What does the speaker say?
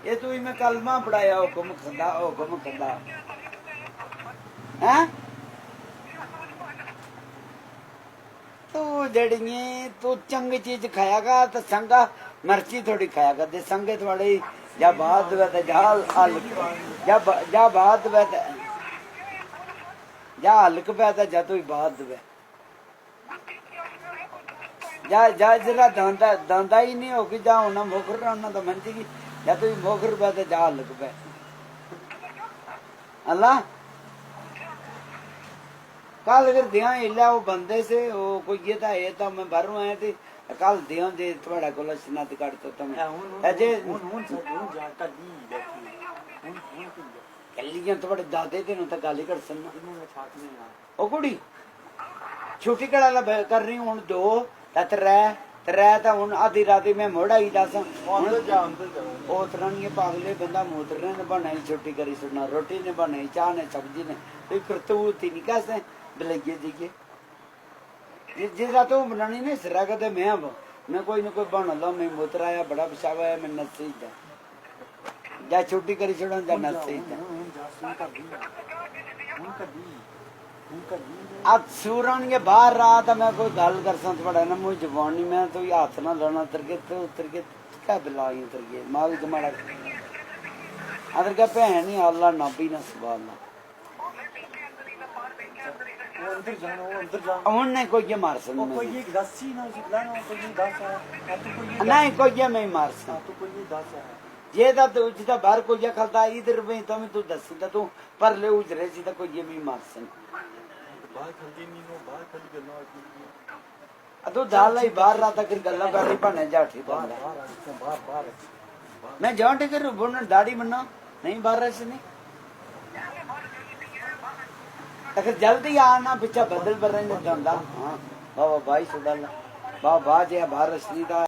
ये तू मैं कलमा पढ़ाया हुक्म खंदा हैं तू जड़िए तू चंगी चीज खायागा तो संगा मर्ची थोड़ी खायागा दे संगे थोड़ी जा बात वे जा हल जा बात वे जा हल्क पे जा तू बात वे जा जा जरा दांदा ही नहीं होगी जा होना मोखर होना तो मन जी या तू मोखर पे जा हल्क पे अल्लाह कल फिर दिया इला वो बंदे से वो कोई ये था मैं बाहरों आया थी कल दिया दे थोड़ा को लक्षणात काट तो तुम अजे कलियां थोड़े दादे थे ना तो गाली कर सन्ना ओ कुड़ी छुट्टी कड़ा कर रही हूं दो त्रै तो हूं आधी राती मैं मोड़ा ही दस उतरन पागले बंदा मोतरने ने बनाई छुट्टी करी सुना रोटी ने बनाई चाह ने सब्जी ने कोई करतूत ही नहीं कैसे बलैये दी जिस रात वो बनानी नहीं सिरा कहते मैं कोई ना कोई बन लो मैं मोतर आया बड़ा पेशाब आया मैं नसी जा छुट्टी करी छोड़ जा नसी अब सूरन के बाहर रहा था मैं कोई गल कर सकता थोड़ा ना मुझे जबानी मैं तो हाथ ना लाना उतर के क्या बिला उतर के माँ भी जमाड़ा अदर क्या भैन नहीं अल्लाह ना भी ना सवाल उन्हें कोई ये मार सकता नहीं कोई ये मैं मार सकता ये दा तो जिदा बाहर कोई खाता इधर में तो मैं तू दस दा तू पर ले उजरे जिदा कोई ये मैं मार सकता बाहर खल्दी नहीं नो बाहर खल्दी करना तो दाल ही बाहर रात तक गल्ला गाड़ी बने जाठी बाहर मैं जांटे कर बोन दाढ़ी बन्ना नहीं बाहर से नहीं अगर जल्दी आना पीछा बदल पर रहे जांदा हां बाबा भाई सुडाला बाबा जे बाहर असली दा